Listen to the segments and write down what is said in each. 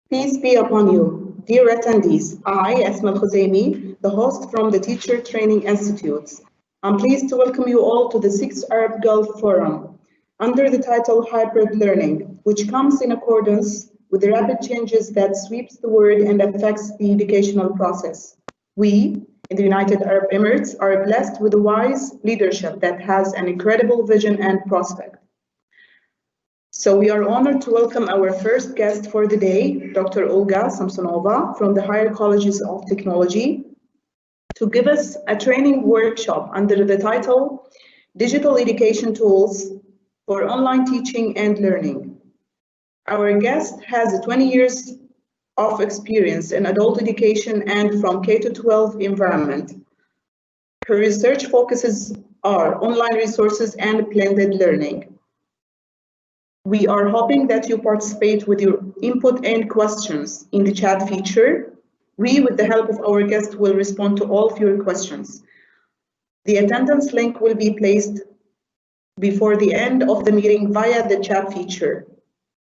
Peace be upon you, dear attendees. I, Asma Al-Khuzaimi, the host from the Teacher Training Institutes. I'm pleased to welcome you all to the 6th Arab Gulf Forum under the title Hybrid Learning, which comes in accordance with the rapid changes that sweeps the world and affects the educational process. We, in the United Arab Emirates, are blessed with a wise leadership that has an incredible vision and prospect. So we are honored to welcome our first guest for the day, Dr. Olga Samsonova from the Higher Colleges of Technology, to give us a training workshop under the title Digital Education Tools for Online Teaching and Learning. Our guest has 20 years of experience in adult education and from K-12 environment. Her research focuses on online resources and blended learning. We are hoping that you participate with your input and questions in the chat feature. We, with the help of our guest, will respond to all of your questions. The attendance link will be placed before the end of the meeting via the chat feature.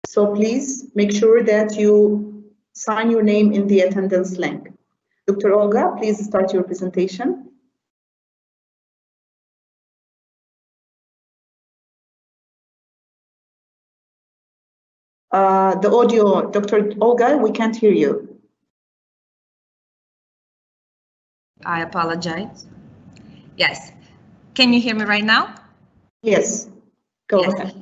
So please make sure that you sign your name in the attendance link. Dr. Olga, please start your presentation. The audio, Dr. Olga, we can't hear you. I apologize. Yes. Can you hear me right now? Yes. Go ahead.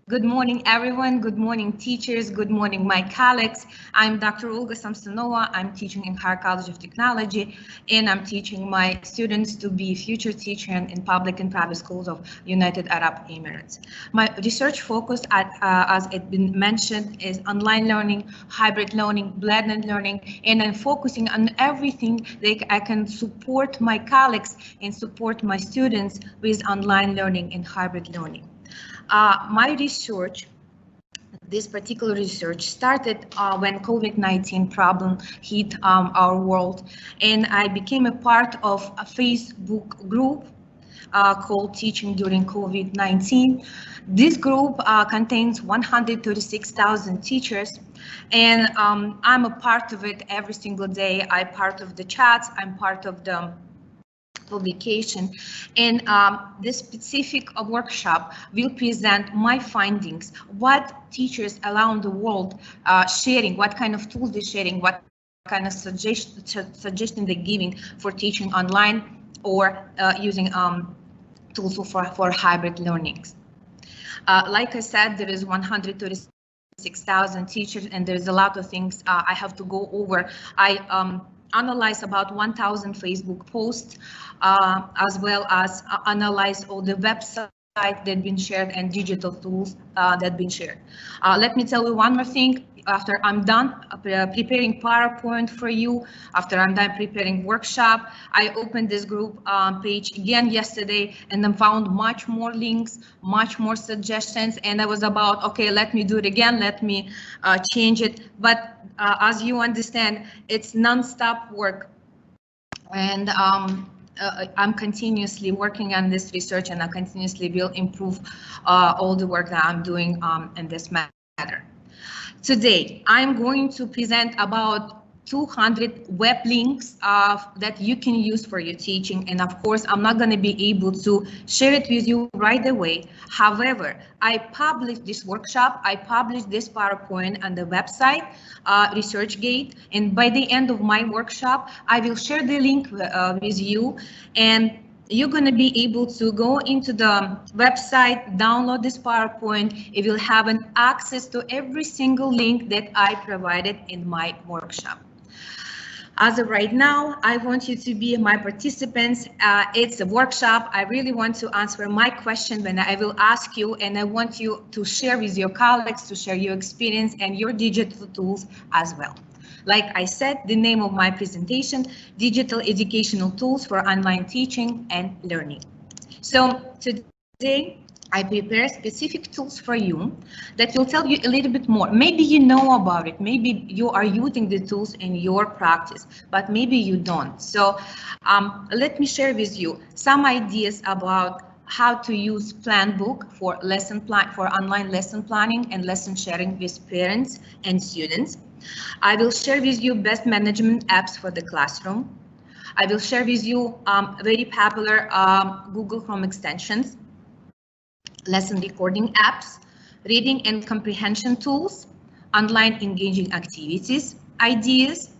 Good morning, everyone. Good morning, teachers. Good morning, my colleagues. I'm Dr. Olga Samsonova. I'm teaching in Higher College of Technology, and I'm teaching my students to be future teacher in public and private schools of United Arab Emirates. My research focus, as it been mentioned, is online learning, hybrid learning, blended learning, and I'm focusing on everything that I can support my colleagues and support my students with online learning and hybrid learning. My research, this particular research started when COVID-19 problem hit our world, and I became a part of a Facebook group called Teaching During COVID-19. This group contains 136,000 teachers, and I'm a part of it every single day. I'm part of the chats, I'm part of the publication, and this specific workshop will present my findings, what teachers around the world sharing, what kind of tools they're sharing, what kind of suggestion they're giving for teaching online or using tools for hybrid learnings. Like I said, there is 136,000 teachers, and there's a lot of things I have to go over. I analyze about 1,000 Facebook posts, as well as analyze all the websites that have been shared and digital tools that have been shared. Let me tell you one more thing. After I'm done preparing PowerPoint for you, after I'm done preparing workshop, I opened this group page again yesterday, and then found much more links, much more suggestions, and I was about, okay, let me do it again, let me change it. But as you understand, it's non-stop work, and I'm continuously working on this research, and I continuously will improve all the work that I'm doing in this matter. Today, I'm going to present about 200 web links that you can use for your teaching. And of course, I'm not going to be able to share it with you right away. However, I published this workshop, I published this PowerPoint on the website, ResearchGate. And by the end of my workshop, I will share the link with you. And you're going to be able to go into the website, download this PowerPoint. It will have an access to every single link that I provided in my workshop. As of right now, I want you to be my participants. It's a workshop. I really want to answer my question when I will ask you, and I want you to share with your colleagues, to share your experience and your digital tools as well. Like I said, the name of my presentation, Digital Educational Tools for Online Teaching and Learning. So today, I prepare specific tools for you that will tell you a little bit more. Maybe you know about it, maybe you are using the tools in your practice, but maybe you don't. So let me share with you some ideas about how to use Planbook for online lesson planning and lesson sharing with parents and students. I will share with you best management apps for the classroom. I will share with you very popular Google Chrome extensions, lesson recording apps, reading and comprehension tools, online engaging activities, ideas.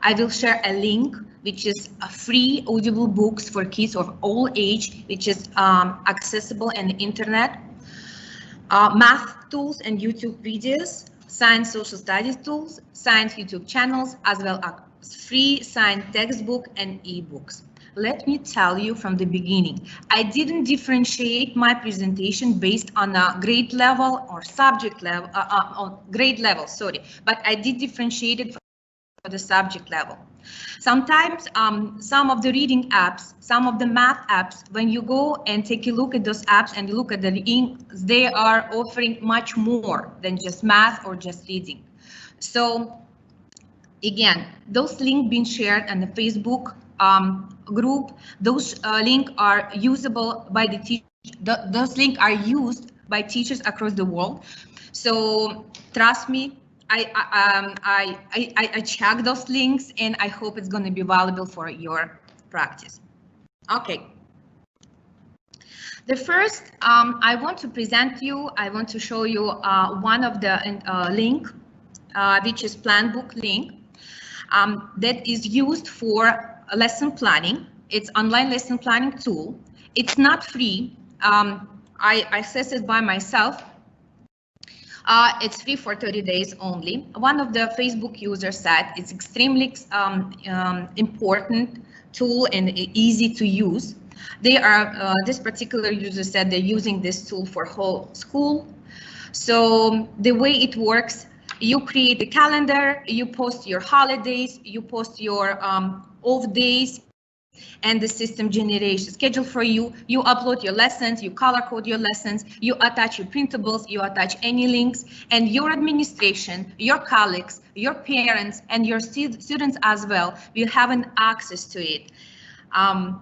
I will share a link which is a free Audible books for kids of all age, which is accessible on the internet, math tools and YouTube videos, science social studies tools, science YouTube channels, as well as free science textbook and ebooks. Let me tell you from the beginning, I didn't differentiate my presentation based on a grade level or subject level, on grade level, sorry, but I did differentiate it for the subject level. Sometimes some of the reading apps, some of the math apps, when you go and take a look at those apps and you look at the links, they are offering much more than just math or just reading. So again, those links being shared on the Facebook group, those links are usable by the teachers. Those links are used by teachers across the world. So trust me, I check those links and I hope it's going to be valuable for your practice. Okay. The first, I want to present you, I want to show you one of the link, which is Planbook link. That is used for lesson planning. It's online lesson planning tool. It's not free. I access it by myself. It's free for 30 days only. One of the Facebook users said it's extremely important tool and easy to use. They are, this particular user said they're using this tool for whole school. So the way it works, you create a calendar, you post your holidays, you post your off days, and the system generates a schedule for you. You upload your lessons, you color code your lessons, you attach your printables, you attach any links, and your administration, your colleagues, your parents, and your students as well will have an access to it.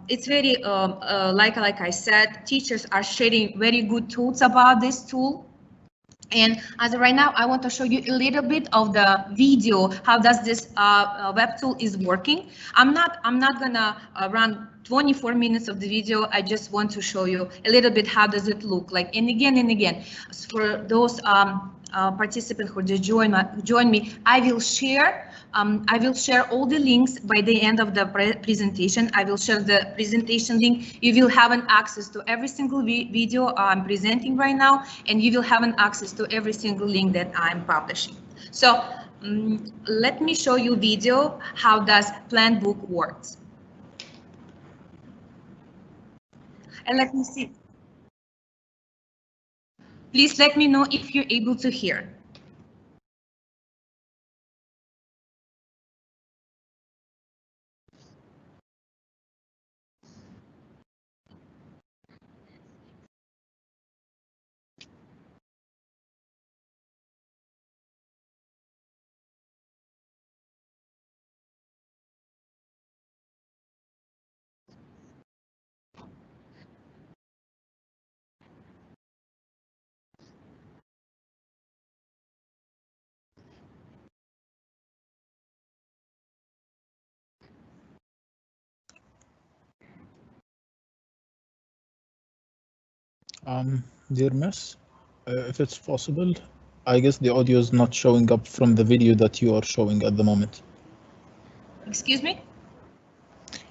It's very, like I said, teachers are sharing very good tools about this tool. And as of right now, I want to show you a little bit of the video. How does this web tool is working? I'm not gonna run 24 minutes of the video. I just want to show you a little bit how does it look like. And again, for those participants who just join me, I will share all the links by the end of the presentation. I will share the presentation link. You will have an access to every single video I'm presenting right now, and you will have an access to every single link that I'm publishing. So let me show you video. How does Planbook works? And let me see. Please let me know if you're able to hear. Dear Miss, if it's possible, I guess the audio is not showing up from the video that you are showing at the moment. Excuse me?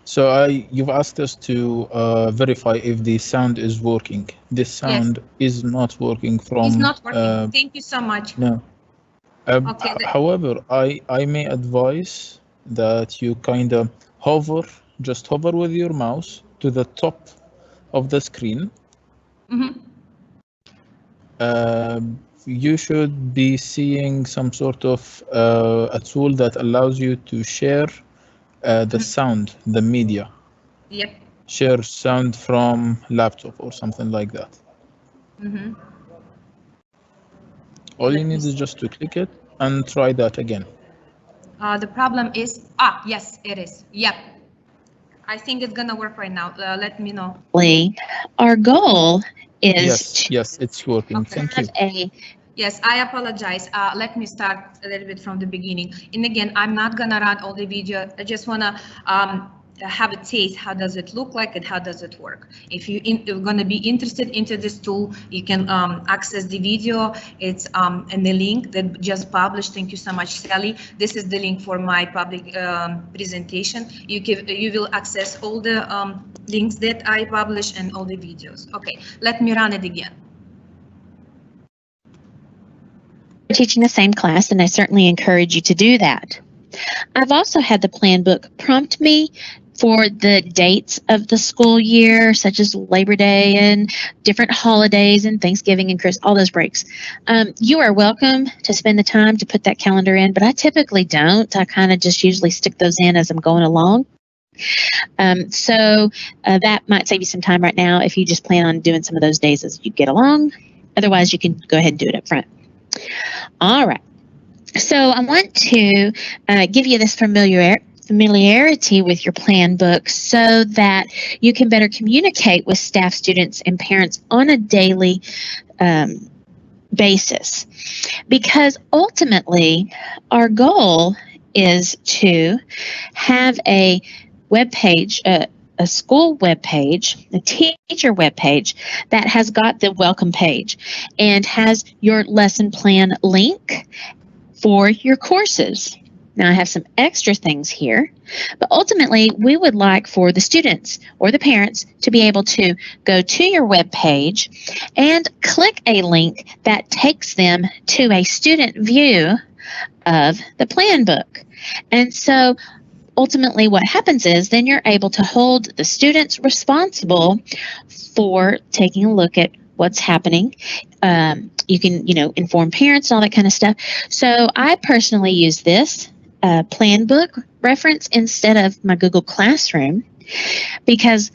So you've asked us to verify if the sound is working. This sound is not working from... It's not working. Thank you so much. No. Okay. However, I may advise that you kind of just hover with your mouse to the top of the screen. Mm-hmm. You should be seeing some sort of a tool that allows you to share the sound, the media. Yep. Share sound from laptop or something like that. Mm-hmm. All you need is just to click it and try that again. The problem is, yes, it is. Yep. I think it's gonna work right now. Let me know. Our goal is yes, it's working. to Thank you. a Yes, I apologize. Let me start a little bit from the beginning. And again, I'm not gonna run all the video. I just wanna have a taste. How does it look like and how does it work? If you're gonna be interested into this tool, you can access the video. It's in the link that just published. Thank you so much, Sally. This is the link for my public presentation. You will access all the links that I publish and all the videos. Okay, let me run it again. Teaching the same class, and I certainly encourage you to do that. I've also had the Planbook prompt me for the dates of the school year, such as Labor Day and different holidays and Thanksgiving and Christmas, all those breaks. You are welcome to spend the time to put that calendar in, but I typically don't. I kind of just usually stick those in as I'm going along. So that might save you some time right now if you just plan on doing some of those days as you get along. Otherwise, you can go ahead and do it up front. All right, so I want to give you this familiarity with your Planbook so that you can better communicate with staff, students, and parents on a daily basis. Because ultimately, our goal is to have a web page, a school web page, a teacher web page that has got the welcome page and has your lesson plan link for your courses. Now I have some extra things here, but ultimately we would like for the students or the parents to be able to go to your web page and click a link that takes them to a student view of the Planbook. And so ultimately what happens is then you're able to hold the students responsible for taking a look at what's happening. You can, inform parents and all that kind of stuff. So I personally use this Planbook reference instead of my Google Classroom because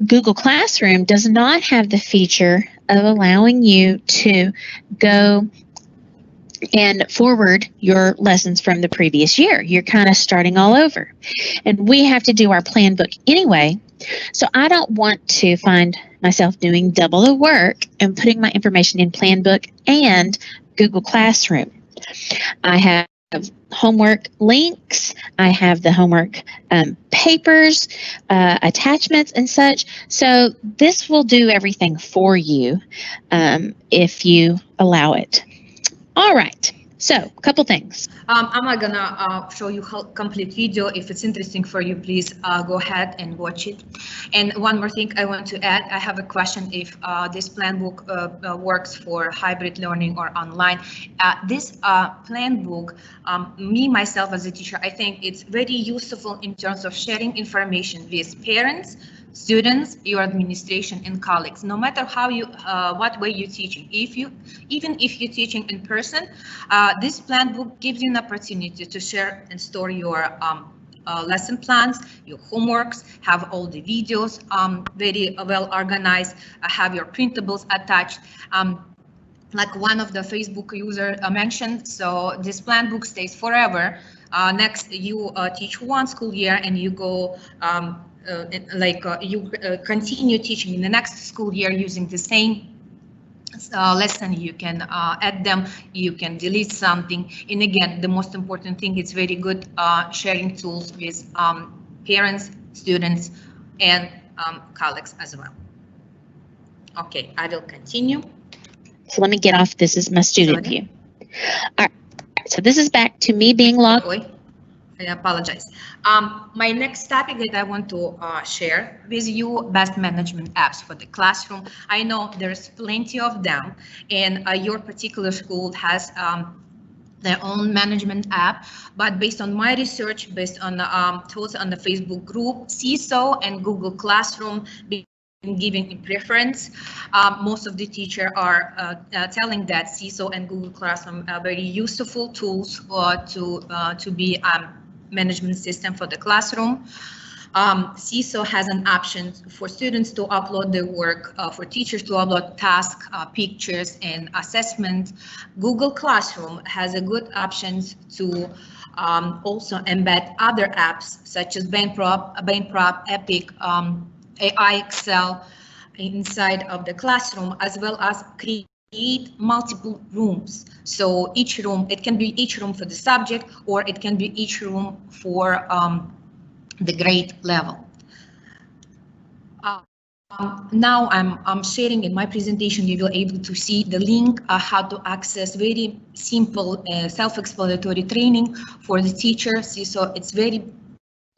Google Classroom does not have the feature of allowing you to go and forward your lessons from the previous year. You're kind of starting all over. And we have to do our Planbook anyway. So I don't want to find myself doing double the work and putting my information in Planbook and Google Classroom. I have homework links. I have the homework papers, attachments, and such. So this will do everything for you if you allow it. All right, so a couple things. I'm not gonna show you a complete video. If it's interesting for you, please go ahead and watch it. And one more thing I want to add, I have a question if this Planbook works for hybrid learning or online. This Planbook, myself as a teacher, I think it's very useful in terms of sharing information with parents, students, your administration, and colleagues. No matter how what way you're teaching, even if you're teaching in person, this Planbook gives you an opportunity to share and store your lesson plans, your homeworks, have all the videos very well organized, have your printables attached. Like one of the Facebook user mentioned, so this Planbook stays forever. Next, you teach one school year and you go you continue teaching in the next school year using the same lesson. You can add them, you can delete something, and again, the most important thing, it's very good sharing tools with parents, students, and colleagues as well. Okay, I will continue. So let me get off. This is my student view. All right, so this is back to me being logged. I apologize. My next topic that I want to share with you, best management apps for the classroom. I know there's plenty of them, and your particular school has their own management app, but based on my research, based on thoughts on the Facebook group, CISO and Google Classroom giving in preference. Most of the teachers are telling that CISO and Google Classroom are very useful tools to be management system for the classroom. CISO has an option for students to upload their work, for teachers to upload tasks, pictures, and assessment. Google Classroom has a good options to also embed other apps such as Brainprop, Epic, AI Excel inside of the classroom, as well as create multiple rooms. So each room, it can be each room for the subject, or it can be each room for the grade level. Now I'm sharing in my presentation, you will be able to see the link how to access very simple self-explanatory training for the teachers. So it's very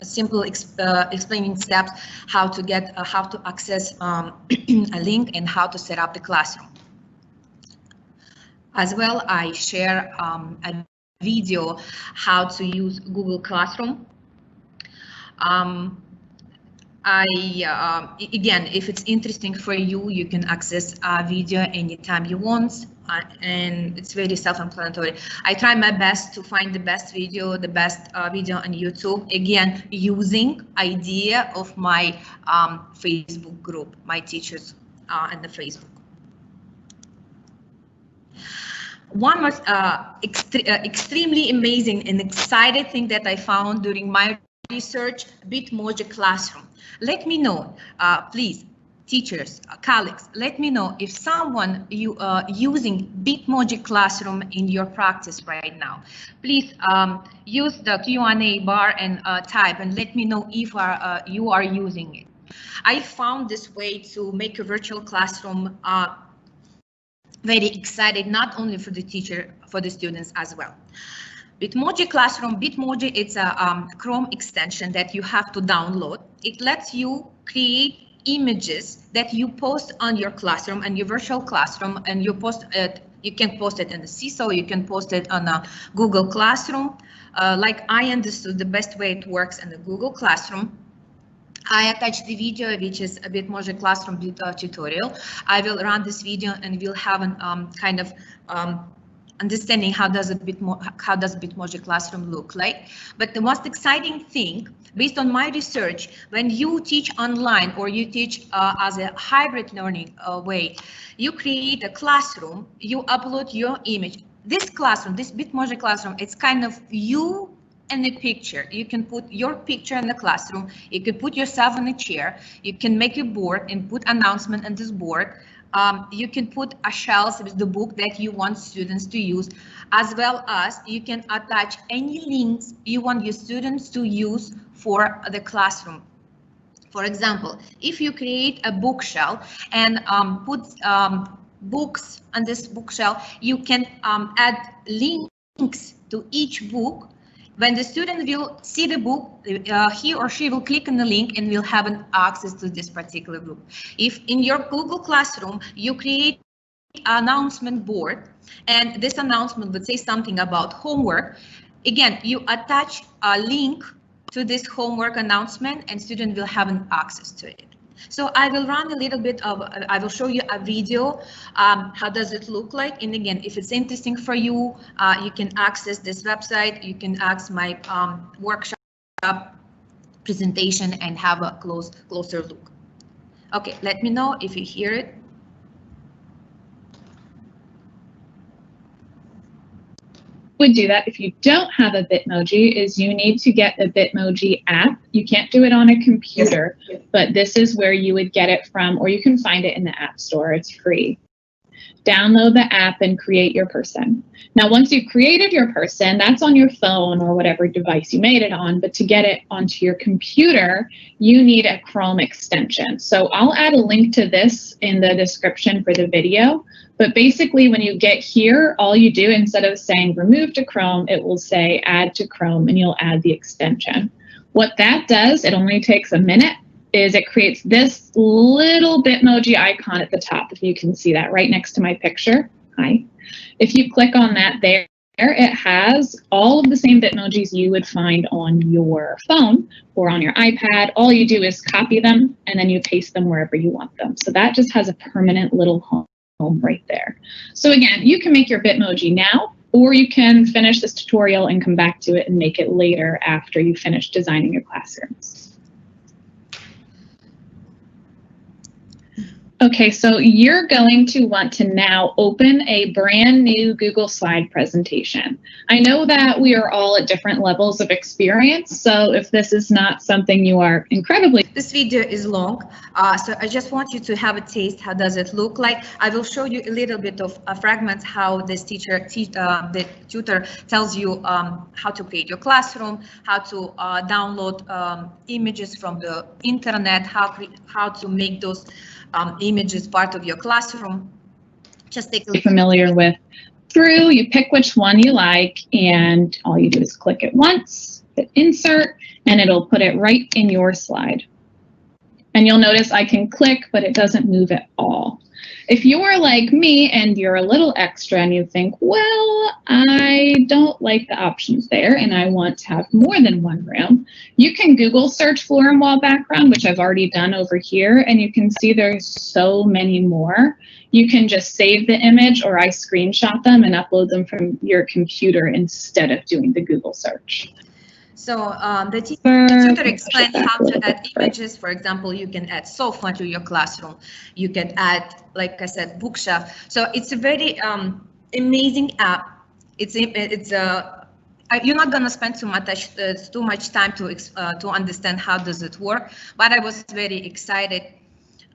simple explaining steps how to get how to access a link and how to set up the classroom. As well, I share a video how to use Google Classroom. Again, if it's interesting for you, you can access a video anytime you want, and it's very self-explanatory. I try my best to find the best video on YouTube, again, using idea of my Facebook group, my teachers and the Facebook. One was extremely amazing and exciting thing that I found during my research, Bitmoji Classroom. Let me know, please, teachers, colleagues, let me know if someone using Bitmoji Classroom in your practice right now. Please use the Q&A bar and type and let me know if you are using it. I found this way to make a virtual classroom very excited, not only for the teacher, for the students as well. Bitmoji Classroom, Bitmoji, it's a Chrome extension that you have to download. It lets you create images that you post on your classroom and your virtual classroom, and you post it. You can post it in the CISO, you can post it on a Google Classroom. Like I understood, the best way it works in the Google Classroom. I attached the video, which is a Bitmoji Classroom tutorial. I will run this video and we'll have an kind of understanding how does Bitmoji Classroom look like. But the most exciting thing, based on my research, when you teach online or you teach as a hybrid learning way, you create a classroom, you upload your image. This classroom, this Bitmoji Classroom, it's kind of you and a picture. You can put your picture in the classroom, you can put yourself in a chair, you can make a board and put announcement on this board. You can put a shelf with the book that you want students to use, as well as you can attach any links you want your students to use for the classroom. For example, if you create a bookshelf and put books on this bookshelf, you can add links to each book. When the student will see the book, he or she will click on the link and will have an access to this particular book. If in your Google Classroom, you create an announcement board, and this announcement would say something about homework, again, you attach a link to this homework announcement and student will have an access to it. So I will run a little bit of, I will show you a video, how does it look like? And again, if it's interesting for you, you can access this website, you can access my workshop presentation and have a closer look. Okay, let me know if you hear it. Would do that if you don't have a Bitmoji is you need to get the Bitmoji app. You can't do it on a computer, but this is where you would get it from, or you can find it in the App Store. It's free. Download the app and create your person. Now, once you've created your person, that's on your phone or whatever device you made it on, but to get it onto your computer, you need a Chrome extension. So I'll add a link to this in the description for the video, but basically when you get here, all you do, instead of saying remove to Chrome, it will say add to Chrome and you'll add the extension. What that does, it only takes a minute, is it creates this little Bitmoji icon at the top, if you can see that right next to my picture. Hi. If you click on that there, it has all of the same Bitmojis you would find on your phone or on your iPad. All you do is copy them and then you paste them wherever you want them. So that just has a permanent little home right there. So again, you can make your Bitmoji now, or you can finish this tutorial and come back to it and make it later after you finish designing your classrooms. Okay, so you're going to want to now open a brand new Google Slide presentation. I know that we are all at different levels of experience, so if this is not something you are incredibly... This video is long, so I just want you to have a taste. How does it look like? I will show you a little bit of fragments how this the tutor tells you how to create your classroom, how to download images from the internet, how to make those images part of your classroom. Just take a look. Familiar with through, you pick which one you like, and all you do is click it once, hit insert, and it'll put it right in your slide. And you'll notice I can click, but it doesn't move at all. If you're like me and you're a little extra and you think, well, I don't like the options there and I want to have more than one room, you can Google search floor and wall background, which I've already done over here, and you can see there's so many more. You can just save the image, or I screenshot them and upload them from your computer instead of doing the Google search. So the tutor explains how to add images. For example, you can add sofa to your classroom. You can add, like I said, bookshelf. So it's a very amazing app. You're not going to spend too much time to understand how does it work. But I was very excited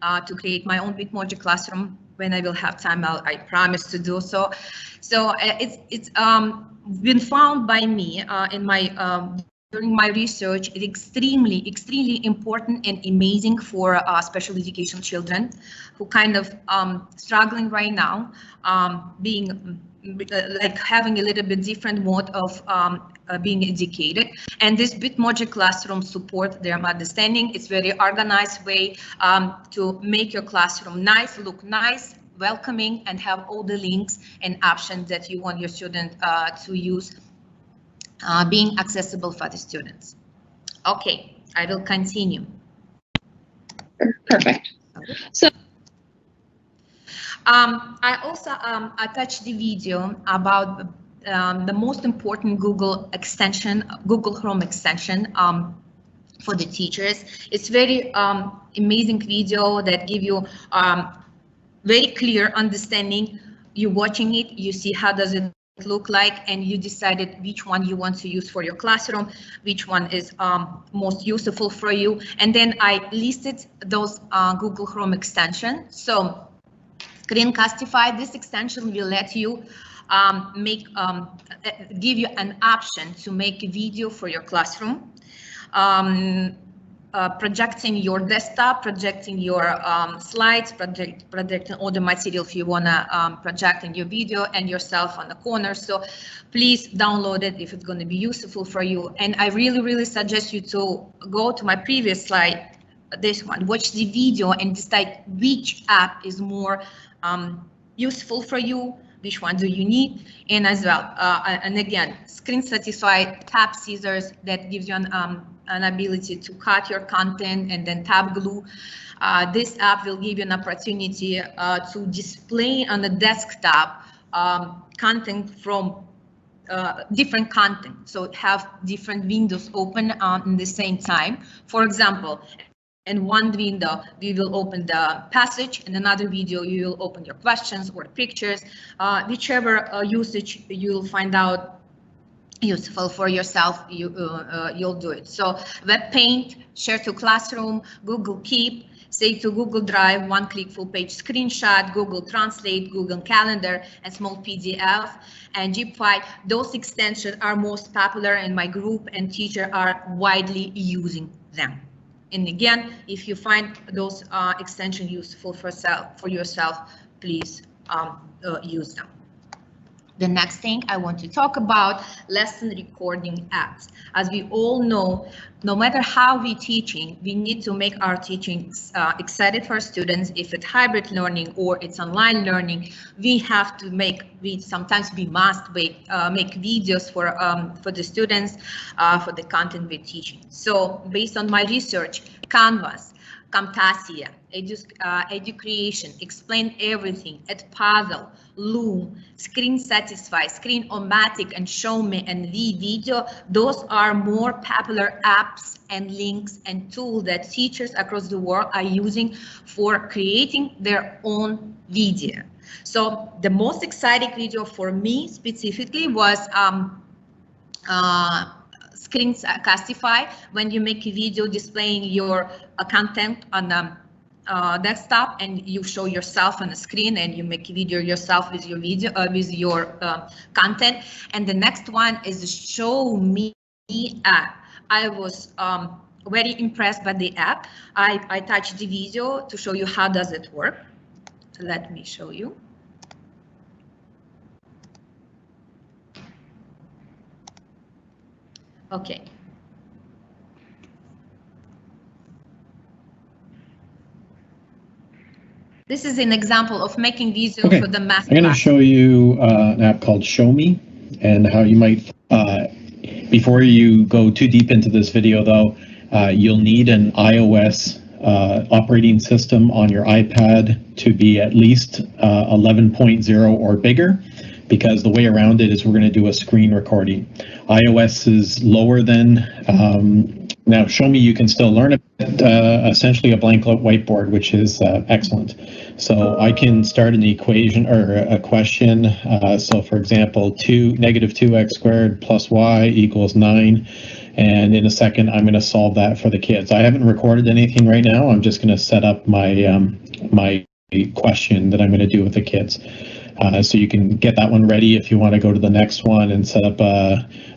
to create my own Bitmoji Classroom. When I will have time, I promise to do so. So it's been found by me during my research. It's extremely important and amazing for special education children who kind of struggling right now, being like having a little bit different mode of being educated. And this Bitmoji Classroom support their understanding. It's very organized way to make your classroom nice, look nice, welcoming, and have all the links and options that you want your student to use, being accessible for the students. Okay, I will continue. Perfect. So I also attached the video about the most important Google Chrome extension for the teachers. It's very amazing video that give you very clear understanding. You're watching it, you see how does it look like, and you decided which one you want to use for your classroom, which one is most useful for you. And then I listed those Google Chrome extension. So Screencastify, this extension will let you give you an option to make a video for your classroom, projecting your desktop, projecting your slides, projecting all the material you want to project in your video, and yourself on the corner. So please download it if it's going to be useful for you. And I really suggest you to go to my previous slide, this one, watch the video and decide which app is more useful for you, which one do you need, and as well, and again, Screencastify tab scissors that gives you an ability to cut your content, and then tab glue. This app will give you an opportunity to display on the desktop content from different content, so have different windows open in the same time. For example, in one window, we will open the passage. In another video, you will open your questions or pictures, whichever usage you'll find out useful for yourself, you'll do it. So Web Paint, Share to Classroom, Google Keep, Save to Google Drive, one-click full-page screenshot, Google Translate, Google Calendar, and small PDF, and zip file. Those extensions are most popular, and my group and teacher are widely using them. And again, if you find those extensions useful for yourself, please use them. The next thing I want to talk about, lesson recording apps. As we all know, no matter how we're teaching, we need to make our teaching excited for students. If it's hybrid learning or it's online learning, we have to sometimes we must make videos for the students, for the content we're teaching. So based on my research, Canvas Camtasia, Educreation, Explain Everything, Edpuzzle, Loom, Screen Satisfy, Screen-O-Matic, and Show Me, and V-Video. Those are more popular apps and links and tools that teachers across the world are using for creating their own video. So the most exciting video for me specifically was Screencastify, when you make a video displaying your content on the desktop and you show yourself on the screen and you make a video yourself with your video with your content. And the next one is Show Me app. I was very impressed by the app. I touched the video to show you how does it work. Let me show you. Okay. This is an example of making video for the math I'm going to show you an app called Show Me, and how you might, before you go too deep into this video though, you'll need an iOS operating system on your iPad to be at least 11.0 or bigger, because the way around it is we're going to do a screen recording. iOS is lower than, now Show Me you can still learn it, essentially a blank whiteboard, which is excellent. So I can start an equation or a question. So for example, negative 2x squared plus y equals 9. And in a second, I'm going to solve that for the kids. I haven't recorded anything right now. I'm just going to set up my my question that I'm going to do with the kids. So you can get that one ready if you want to go to the next one and set up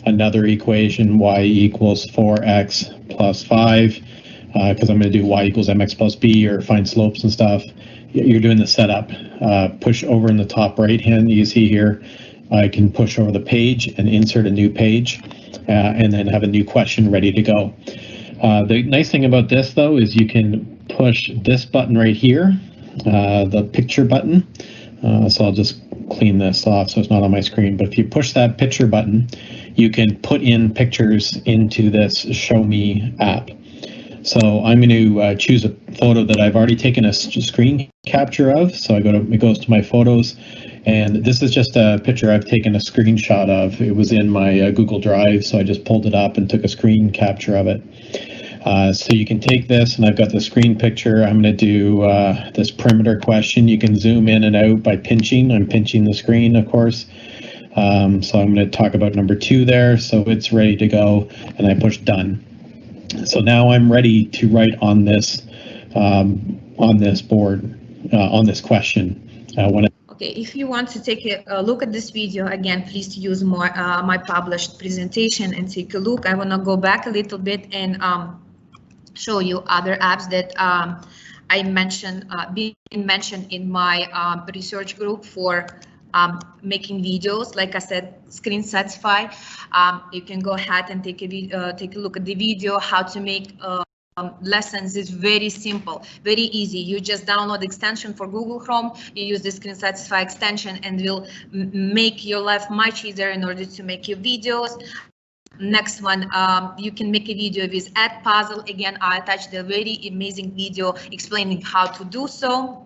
another equation, y equals 4x plus 5, because I'm going to do y equals mx plus b, or find slopes and stuff. You're doing the setup. Push over in the top right hand, you see here, I can push over the page and insert a new page, and then have a new question ready to go. The nice thing about this though is you can push this button right here, the picture button. So I'll just clean this off so it's not on my screen. But if you push that picture button, you can put in pictures into this Show Me app. So I'm going to choose a photo that I've already taken a screen capture of. So it goes to my photos, and this is just a picture I've taken a screenshot of. It was in my Google Drive, so I just pulled it up and took a screen capture of it. So you can take this, and I've got the screen picture. I'm going to do this perimeter question. You can zoom in and out by pinching. I'm pinching the screen, of course. So I'm going to talk about number 2 there. So it's ready to go, and I push done. So now I'm ready to write on this board, on this question. Okay, if you want to take a look at this video again, please use my published presentation and take a look. I want to go back a little bit and show you other apps that I mentioned, being mentioned in my research group for making videos. Like I said, Screen Satisfy. You can go ahead and take a look at the video. How to make lessons is very simple, very easy. You just download the extension for Google Chrome. You use the Screen Satisfy extension, and will make your life much easier in order to make your videos. Next one, you can make a video with Edpuzzle. Again, I attached a very amazing video explaining how to do so.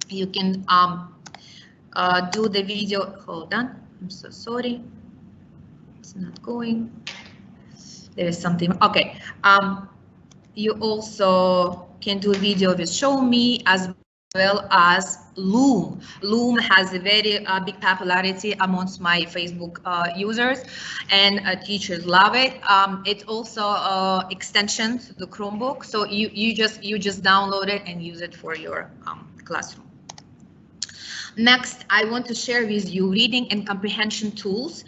You can do the video. Hold on, I'm so sorry. It's not going. There is something. Okay. You also can do a video with Show Me as well as Loom. Loom has a very big popularity amongst my Facebook users, and teachers love it. It's also extension to the Chromebook, so you just download it and use it for your classroom. Next, I want to share with you reading and comprehension tools.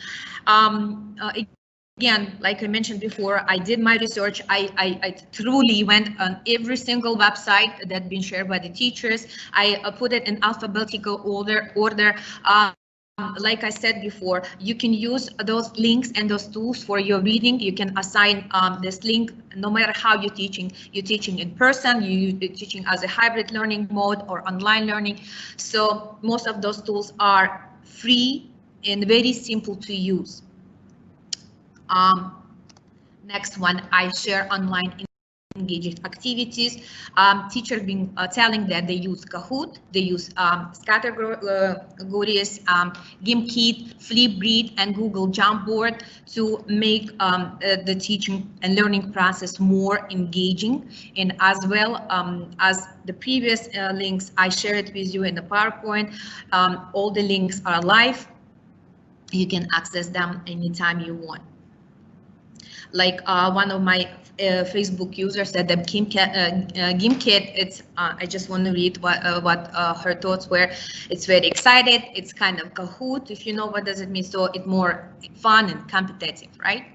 Again, like I mentioned before, I did my research. I truly went on every single website that's been shared by the teachers. I put it in alphabetical order. Like I said before, you can use those links and those tools for your reading. You can assign this link no matter how you're teaching. You're teaching in person, you're teaching as a hybrid learning mode or online learning. So most of those tools are free and very simple to use. Next one, I share online engaging activities. Teachers been telling that they use Kahoot, they use categories, GimKit, Flipgrid, and Google Jamboard to make the teaching and learning process more engaging. And as well as the previous links I shared with you in the PowerPoint, all the links are live. You can access them anytime you want. Like one of my Facebook users said that GimKit, it's I just want to read what her thoughts were. It's very excited. It's kind of Kahoot, if you know what does it mean. So it's more fun and competitive, right?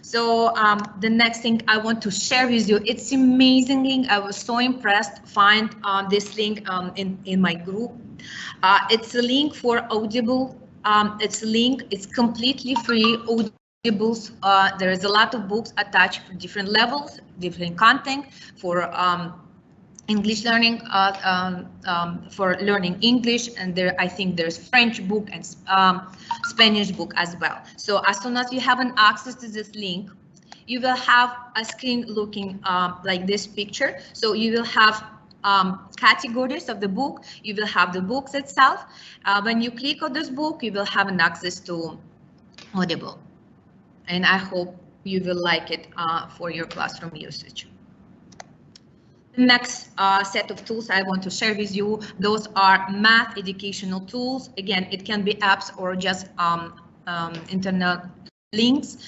So the next thing I want to share with you, it's amazing link. I was so impressed. Find this link in my group. It's a link for Audible. It's a link. It's completely free. Books. There is a lot of books attached for different levels, different content for English learning, for learning English, and there I think there's French book and Spanish book as well. So as soon as you have an access to this link, you will have a screen looking like this picture. So you will have categories of the book. You will have the books itself. When you click on this book, you will have an access to Audible. And I hope you will like it for your classroom usage. The next set of tools I want to share with you, those are math educational tools. Again, it can be apps or just internet links.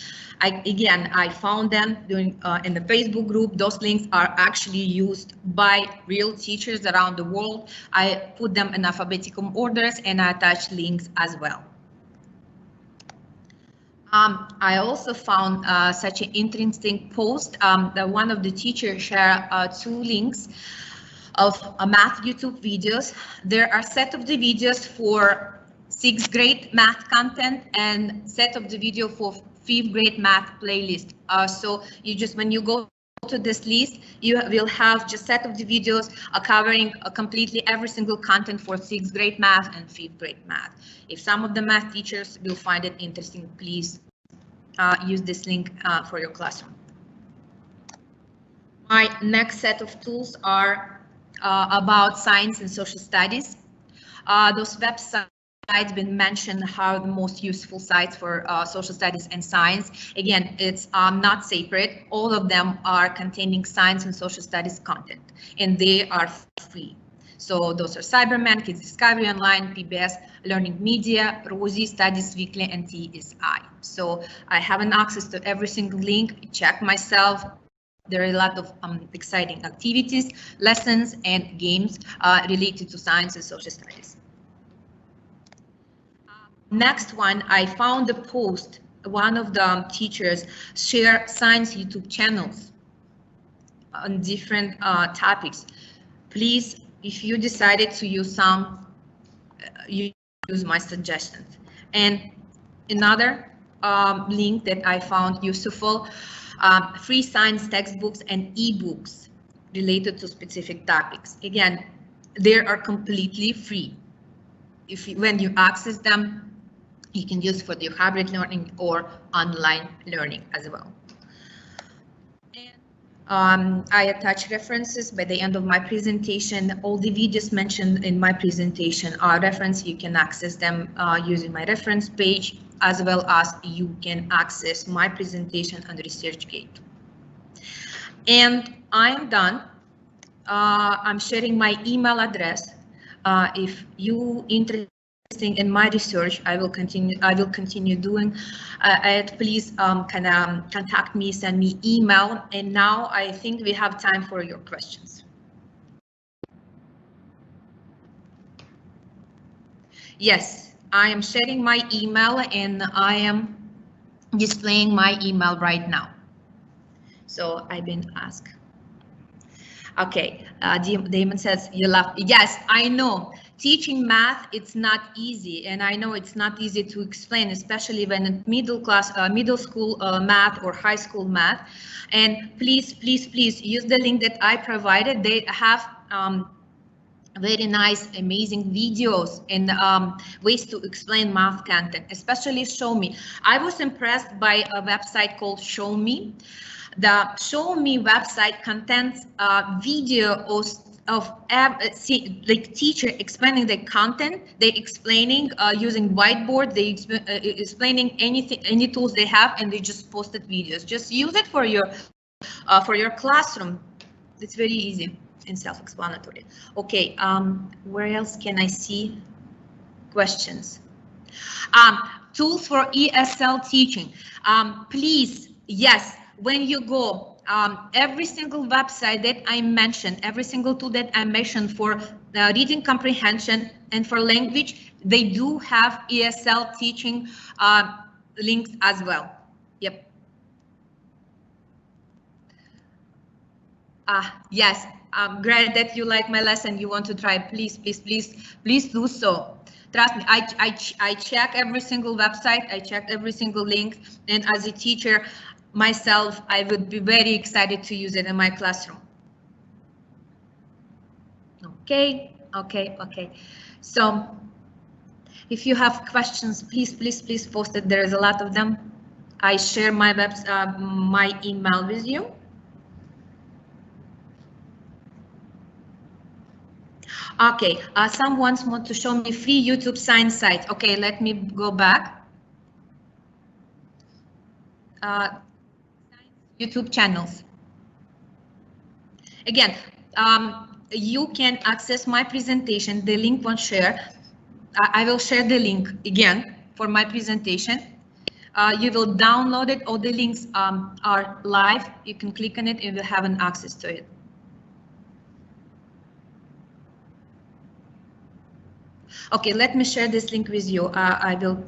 I found them during in the Facebook group. Those links are actually used by real teachers around the world. I put them in alphabetical orders and I attach links as well. I also found such an interesting post that one of the teachers shared 2 links of math YouTube videos. There are set of the videos for 6th grade math content and set of the video for 5th grade math playlist. So you just, when you go to this list, you will have just set of the videos covering completely every single content for 6th grade math and 5th grade math. If some of the math teachers will find it interesting, please use this link for your classroom. My next set of tools are about science and social studies. Those websites been mentioned are the most useful sites for social studies and science. Again, it's not separate. All of them are containing science and social studies content, and they are free. So those are Cyberman, Kids Discovery Online, PBS, Learning Media, Rosie, Studies Weekly, and TSI. So I have an access to every single link. Check myself. There are a lot of exciting activities, lessons, and games related to science and social studies. Next one, I found a post. One of the teachers share science YouTube channels on different topics. Please, if you decided to use some, you use my suggestions. And another link that I found useful, free science textbooks and ebooks related to specific topics. Again, they are completely free. When you access them, you can use for your hybrid learning or online learning as well. I attach references by the end of my presentation. All the videos mentioned in my presentation are referenced. You can access them using my reference page, as well as you can access my presentation on ResearchGate. And I am done. I'm sharing my email address. If you interested in my research, I will continue doing it. Please contact me, send me email. And now I think we have time for your questions. Yes, I am sharing my email and I am displaying my email right now. So I've been asked. Okay, Damon says you love. Yes, I know. Teaching math, it's not easy, and I know it's not easy to explain, especially when in middle school math or high school math. And please, please, please use the link that I provided. They have very nice, amazing videos and ways to explain math content, especially Show Me. I was impressed by a website called Show Me. The Show Me website contains video of like teacher explaining the content. They explaining using whiteboard. They explaining any tools they have, and they just posted videos. Just use it for your classroom. It's very easy and self-explanatory. Okay, where else can I see questions? Tools for ESL teaching. Please, yes, when you go, every single website that I mentioned, every single tool that I mentioned for reading comprehension and for language, they do have ESL teaching links as well. Yep. Yes, I'm glad that you like my lesson. You want to try. Please, please, please, please do so. Trust me, I check every single website. I check every single link. And as a teacher myself, I would be very excited to use it in my classroom. Okay, okay, okay. So if you have questions, please, please, please post it. There is a lot of them. I share my my email with you. Okay, someone wants to show me free YouTube science site. Okay, let me go back. YouTube channels. Again, you can access my presentation. The link won't share. I will share the link again for my presentation. You will download it. All the links are live. You can click on it and you will have an access to it. Okay, let me share this link with you. I will.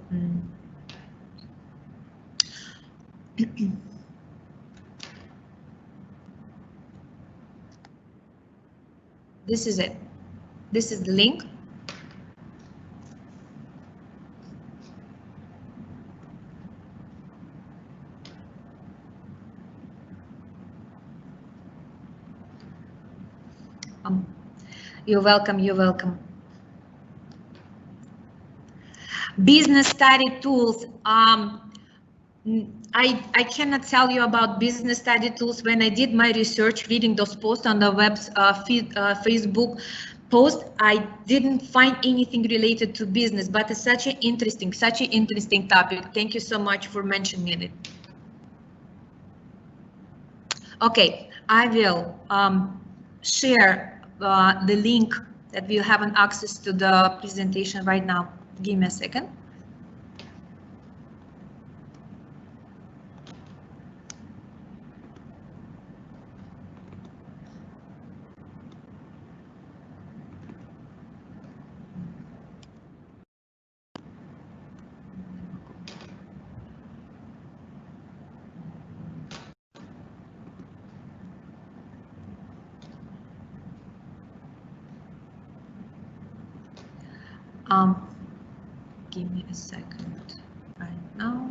This is it. This is the link. You're welcome. You're welcome. Business study tools. I cannot tell you about business study tools. When I did my research, reading those posts on the Facebook post, I didn't find anything related to business, but it's such an interesting topic. Thank you so much for mentioning it. Okay, I will share the link that we'll have an access to the presentation right now. Give me a second. Give me a second right now.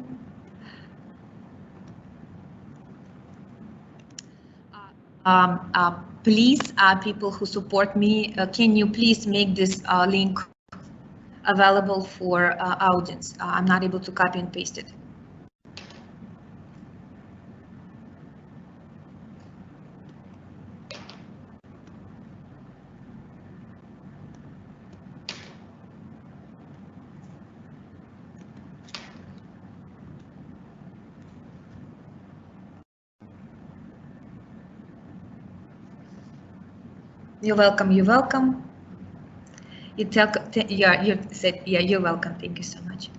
Please, people who support me, can you please make this link available for audience? I'm not able to copy and paste it. You're welcome. You're welcome. You said, yeah, you're welcome. Thank you so much.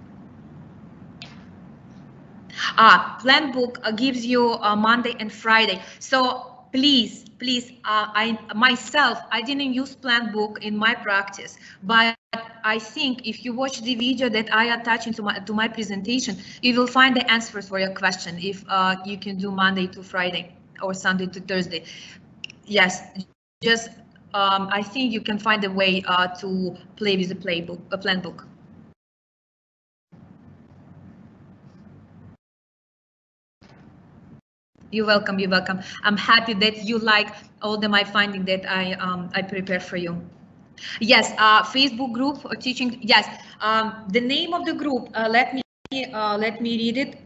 Planbook gives you Monday and Friday. So please, I didn't use Planbook in my practice, but I think if you watch the video that I attach into my presentation, you will find the answers for your question. If you can do Monday to Friday or Sunday to Thursday. Yes, just I think you can find a way to play with the Planbook. You're welcome. You're welcome. I'm happy that you like all my findings that I prepared for you. Yes, Facebook group for teaching. Yes, the name of the group. Let me read it.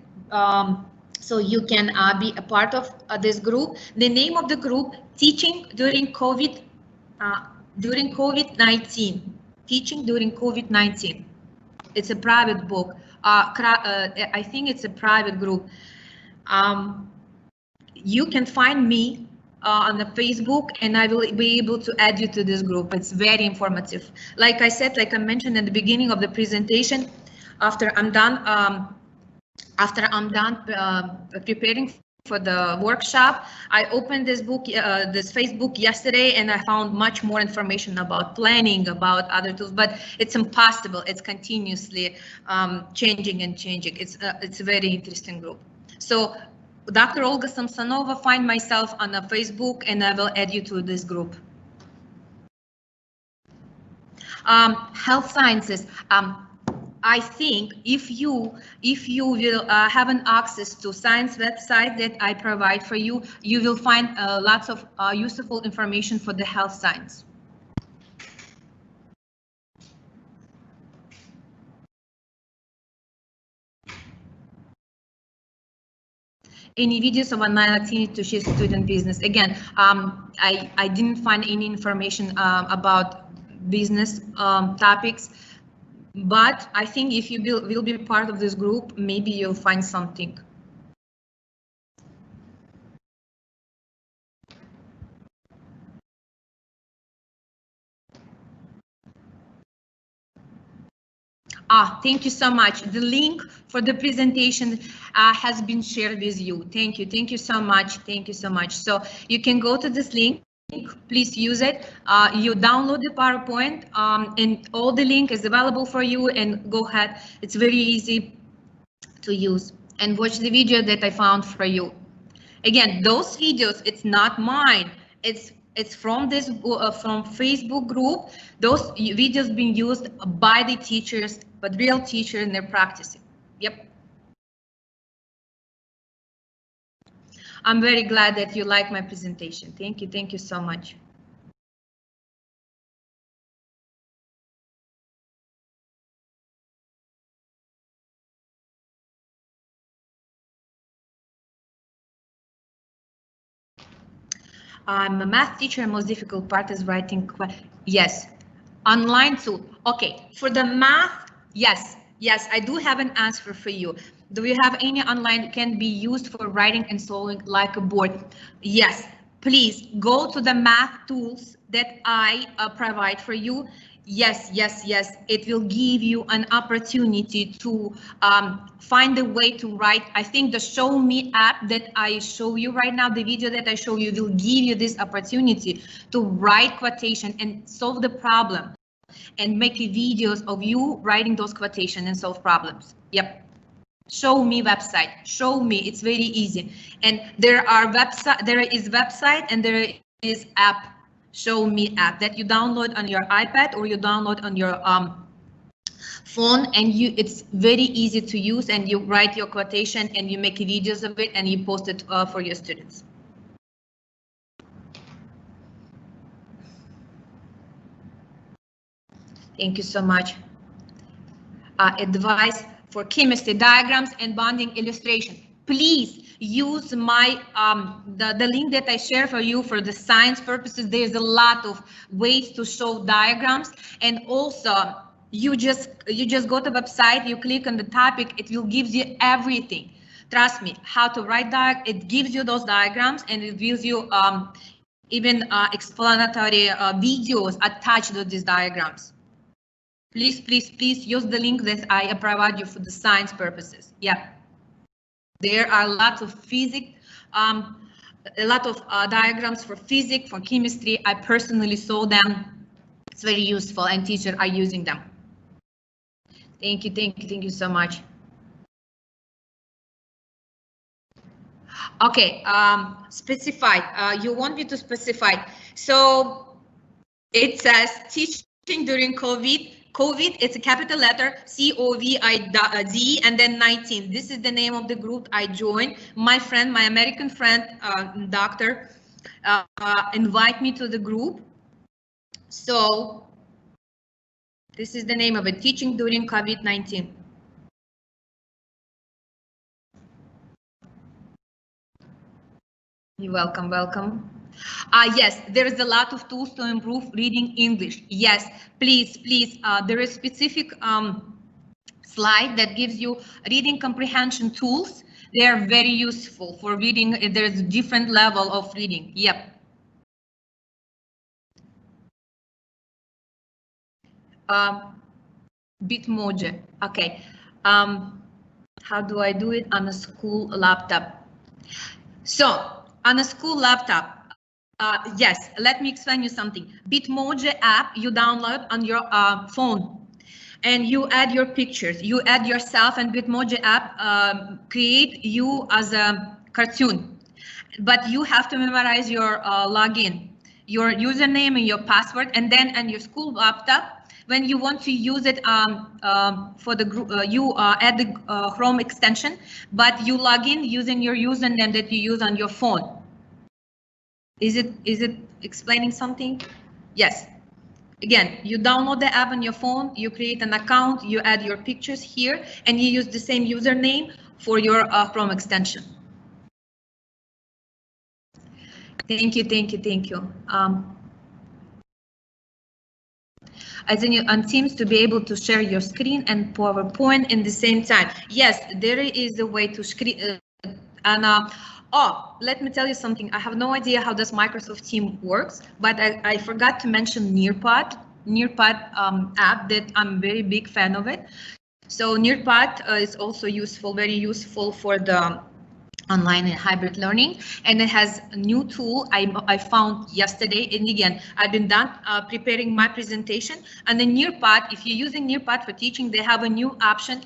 So you can be a part of this group. The name of the group, Teaching During COVID-19. Teaching During COVID-19. It's a private book. I think it's a private group. You can find me on the Facebook, and I will be able to add you to this group. It's very informative. Like I said, like I mentioned at the beginning of the presentation, after I'm done preparing for the workshop, I opened this book, this Facebook yesterday, and I found much more information about planning, about other tools, but it's impossible. It's continuously changing and changing. It's a very interesting group. So Dr. Olga Samsonova, find myself on a Facebook, and I will add you to this group. Health sciences. I think if you will have an access to science website that I provide for you, you will find lots of useful information for the health science. Any videos of online activity to share student business? Again, I didn't find any information about business topics. But I think if you will be part of this group, maybe you'll find something. Thank you so much. The link for the presentation has been shared with you. Thank you. Thank you so much. Thank you so much. So you can go to this link. Please use it. You download the PowerPoint, and all the link is available for you, and go ahead. It's very easy to use, and watch the video that I found for you. Again, those videos, it's not mine. It's from this from Facebook group. Those videos being used by the teachers, but real teachers, and they're practicing. Yep. I'm very glad that you like my presentation. Thank you. Thank you so much. I'm a math teacher. Most difficult part is writing. Yes, online too. Okay, for the math, yes, I do have an answer for you. Do you have any online can be used for writing and solving like a board? Yes, please go to the math tools that I provide for you. Yes, it will give you an opportunity to find a way to write. I think the Show Me app that I show you right now, the video that I show you, will give you this opportunity to write quotation and solve the problem, and make videos of you writing those quotations and solve problems. Yep. Show Me website. Show Me. It's very easy. And there is website, and there is app. Show Me app that you download on your iPad or you download on your phone, and it's very easy to use, and you write your quotation and you make videos of it and you post it for your students. Thank you so much. Advice for chemistry, diagrams and bonding illustration. Please use my the link that I share for you for the science purposes. There's a lot of ways to show diagrams, and also you just go to the website, you click on the topic, it will give you everything. Trust me, how to write it gives you those diagrams, and it gives you even explanatory videos attached to these diagrams. Please use the link that I provide you for the science purposes. Yeah. There are lots of physics, a lot of diagrams for physics, for chemistry. I personally saw them. It's very useful, and teachers are using them. Thank you so much. Okay, specify. You want me to specify. So it says teaching during COVID. COVID, it's a capital letter, COVID, and then 19. This is the name of the group I joined. My friend, my American friend, doctor, invite me to the group. So this is the name of it, teaching during COVID-19. You're welcome, welcome. Yes, there is a lot of tools to improve reading English. Yes, please, please. There is specific slide that gives you reading comprehension tools. They are very useful for reading. There's a different level of reading. Yep. Bitmoji. Okay. How do I do it on a school laptop? So on a school laptop, yes, let me explain you something. Bitmoji app you download on your phone, and you add your pictures. You add yourself, and Bitmoji app create you as a cartoon. But you have to memorize your login, your username and your password, and then on your school laptop, when you want to use it for the group, you add the Chrome extension, but you log in using your username that you use on your phone. Is it explaining something? Yes. Again, you download the app on your phone, you create an account, you add your pictures here, and you use the same username for your Chrome extension. Thank you, thank you, thank you. I think on Teams to be able to share your screen and PowerPoint in the same time. Yes, there is a way to screen. Oh, let me tell you something. I have no idea how this Microsoft Teams works, but I forgot to mention Nearpod app that I'm very big fan of it. So Nearpod is also useful, very useful for the online and hybrid learning, and it has a new tool I found yesterday. And again, I've been done preparing my presentation. And the Nearpod, if you're using Nearpod for teaching, they have a new option.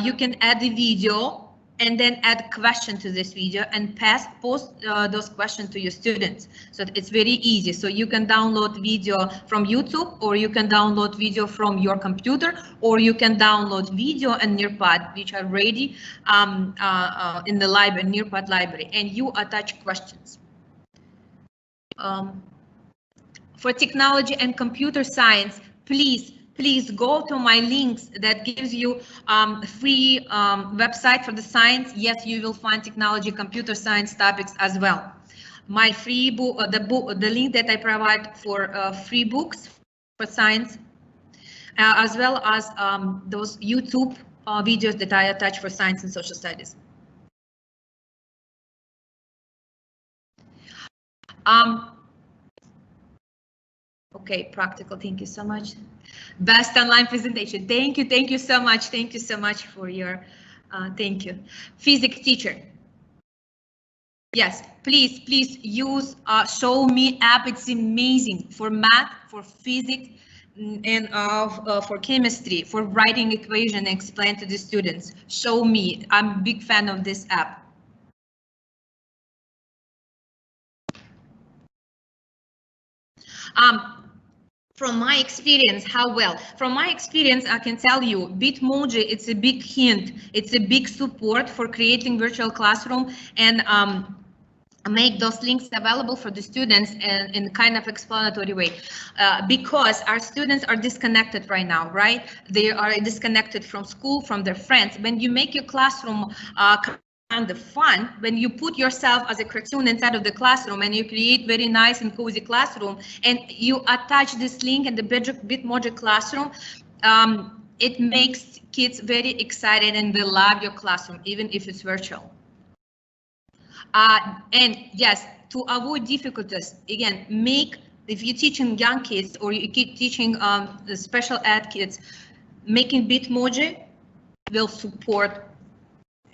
You can add a video and then add a question to this video and post those questions to your students. So it's very easy. So you can download video from YouTube, or you can download video from your computer, or you can download video and Nearpod, which are ready in the library, Nearpod library, and you attach questions. For technology and computer science, please go to my links that gives you free website for the science. Yes, you will find technology, computer science topics as well. My free book, the link that I provide for free books for science, as well as those YouTube videos that I attach for science and social studies. Okay, practical, thank you so much. Best online presentation. Thank you so much. Thank you so much for your, thank you. Physics teacher. Yes, please use Show Me app. It's amazing for math, for physics, and for chemistry, for writing equation and explain to the students. Show Me, I'm a big fan of this app. From my experience, how well? From my experience, I can tell you, Bitmoji, it's a big hint. It's a big support for creating virtual classroom and make those links available for the students in kind of explanatory way, because our students are disconnected right now, right? They are disconnected from school, from their friends. When you make your classroom kind of fun, when you put yourself as a cartoon inside of the classroom and you create very nice and cozy classroom, and you attach this link in the Bitmoji Classroom, it makes kids very excited and they love your classroom, even if it's virtual. And yes, to avoid difficulties, again, if you're teaching young kids or you keep teaching the special ed kids, making Bitmoji will support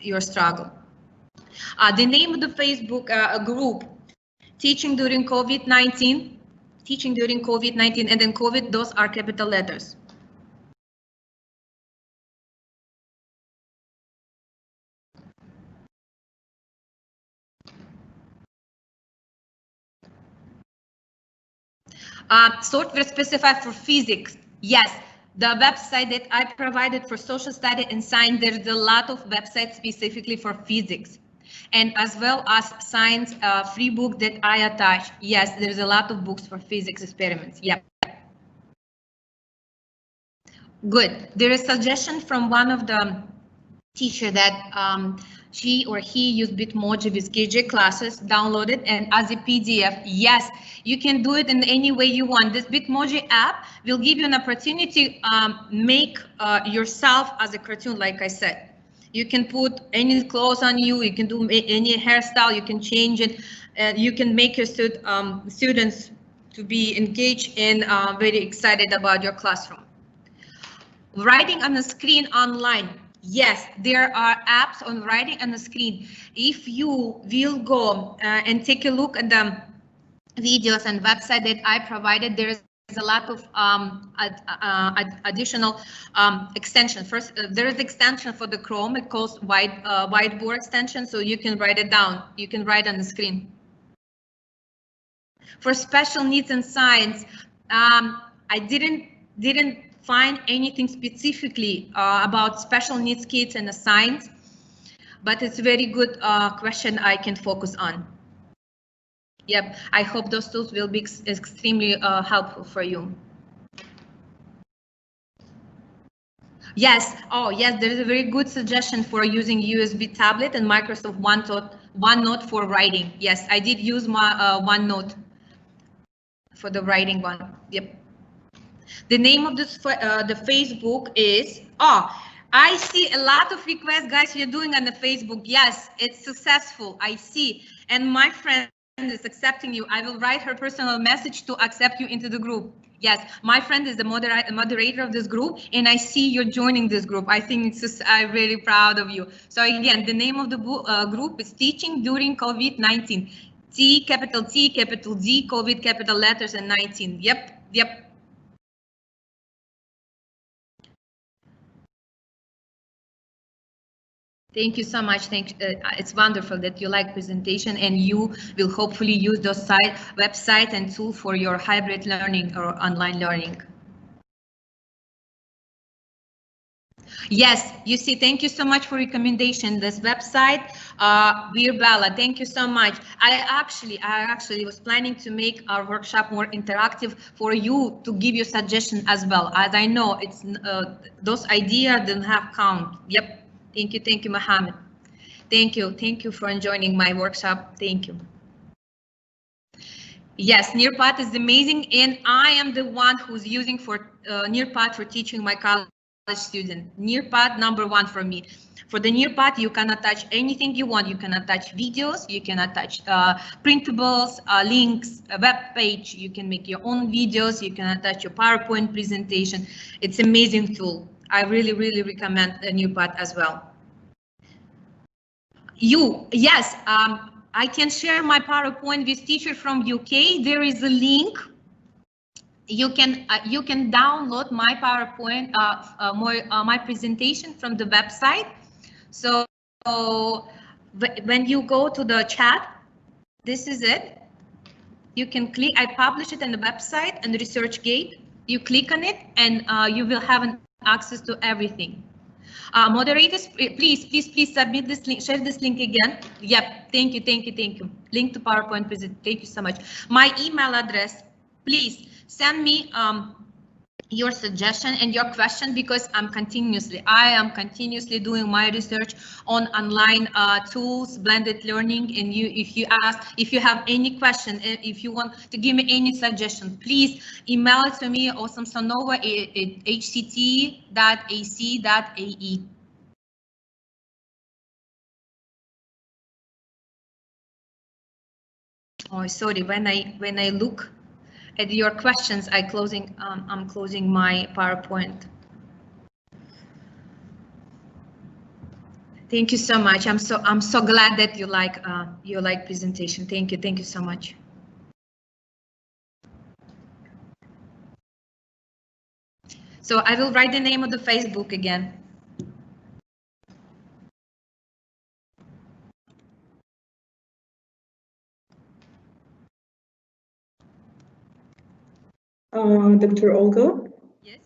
your struggle. The name of the Facebook group, Teaching During COVID-19, and then COVID, those are capital letters. Software specified for physics. Yes, the website that I provided for social study and science, there's a lot of websites specifically for physics. And as well as science free book that I attach. Yes, there's a lot of books for physics experiments. Yep. Good. There is a suggestion from one of the teacher that she or he used Bitmoji with KJ classes, download it, and as a PDF. Yes, you can do it in any way you want. This Bitmoji app will give you an opportunity to make yourself as a cartoon, like I said. You can put any clothes on you, you can do any hairstyle, you can change it, you can make your students to be engaged and very excited about your classroom. Writing on the screen online. Yes, there are apps on writing on the screen. If you will go and take a look at the videos and website that I provided, there is a lot of additional extension. First, there is extension for the Chrome. It calls whiteboard extension, so you can write it down. You can write on the screen. For special needs and science, I didn't find anything specifically about special needs kids and the science, but it's a very good question I can focus on. Yep, I hope those tools will be extremely helpful for you. Yes, oh yes, there is a very good suggestion for using USB tablet and Microsoft OneNote for writing. Yes, I did use my OneNote for the writing one. Yep. The name of this the Facebook is, I see a lot of requests, guys, you're doing on the Facebook. Yes, it's successful, I see. And my friend is accepting you. I will write her personal message to accept you into the group. Yes, my friend is the moderator of this group, and I see you're joining this group. I think it's just, I'm really proud of you. So again, the name of the group is Teaching During COVID-19. T, capital T, capital D, COVID, capital letters, and 19. Yep, yep. Thank you so much. It's wonderful that you like presentation, and you will hopefully use those website and tool for your hybrid learning or online learning. Yes, you see, thank you so much for recommendation. This website, Bella, thank you so much. I actually was planning to make our workshop more interactive for you to give you suggestion as well. As I know, it's those ideas don't have count. Yep. Thank you, Mohammed. Thank you for joining my workshop. Thank you. Yes, Nearpath is amazing, and I am the one who's using for Nearpath for teaching my college student. Nearpath #1 for me. For the Nearpath, you can attach anything you want. You can attach videos, you can attach printables, links, a web page. You can make your own videos. You can attach your PowerPoint presentation. It's an amazing tool. I really recommend a Nearpath as well. Yes, I can share my PowerPoint with teacher from UK. There is a link. You can download my PowerPoint, my presentation from the website. So when you go to the chat, this is it. You can click. I publish it on the website and ResearchGate. You click on it, and you will have access to everything. Moderators, please submit this link, share this link again. Yep, thank you. Link to PowerPoint presentation. Thank you so much. My email address, please send me your suggestion and your question, because I am continuously doing my research on online tools, blended learning. And if you have any question, if you want to give me any suggestion, please email it to me or Samsonova at hct.ac.ae. Oh, sorry, when I look at your questions, I'm closing my PowerPoint. Thank you so much. I'm so glad that you like presentation. Thank you so much. So I will write the name of the Facebook again. Dr. Olga? Yes.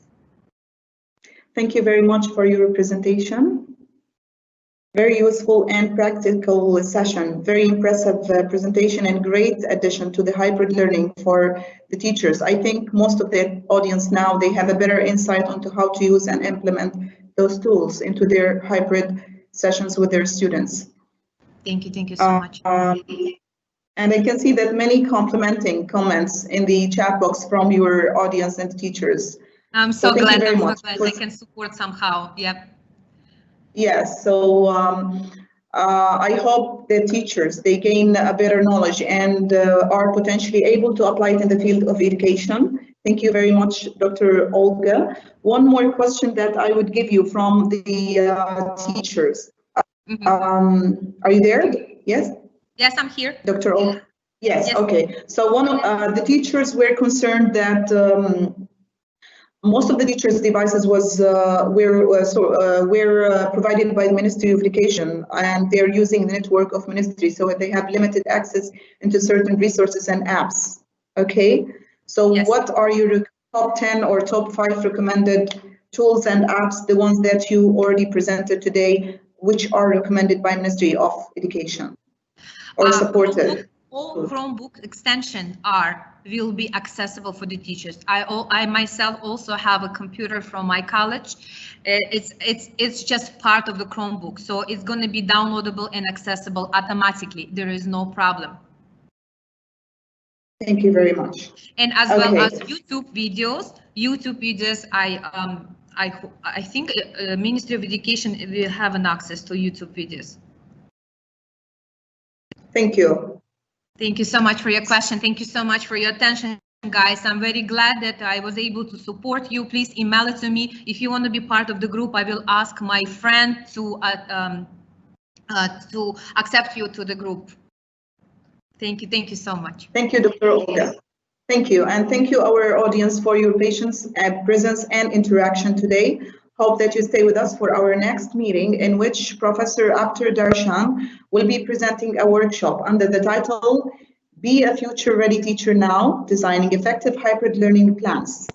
Thank you very much for your presentation. Very useful and practical session. Very impressive presentation and great addition to the hybrid learning for the teachers. I think most of the audience now, they have a better insight onto how to use and implement those tools into their hybrid sessions with their students. Thank you so much. And I can see that many complimenting comments in the chat box from your audience and teachers. I'm so glad. I'm so glad I can support somehow. Yep. Yes. So I hope the teachers, they gain a better knowledge and are potentially able to apply it in the field of education. Thank you very much, Dr. Olga. One more question that I would give you from the teachers. Are you there? Yes? Yes, I'm here. Dr. Olga? Yes, okay. So one of the teachers were concerned that most of the teachers' devices were provided by the Ministry of Education, and they're using the network of Ministry, so they have limited access into certain resources and apps. Okay, so what are your top 10 or top 5 recommended tools and apps, the ones that you already presented today, which are recommended by Ministry of Education or supported? All Chromebook extensions will be accessible for the teachers. I myself also have a computer from my college. It's just part of the Chromebook, so it's going to be downloadable and accessible automatically. There is no problem. Thank you very much. And as well as YouTube videos. I think Ministry of Education will have an access to YouTube videos. Thank you. Thank you so much for your question. Thank you so much for your attention, guys. I'm very glad that I was able to support you. Please email it to me. If you want to be part of the group, I will ask my friend to accept you to the group. Thank you so much. Thank you, Dr. Olga. Thank you, and thank you our audience for your patience and presence and interaction today. Hope that you stay with us for our next meeting, in which Professor Akhtar Darshan will be presenting a workshop under the title, Be a Future Ready Teacher Now, Designing Effective Hybrid Learning Plans.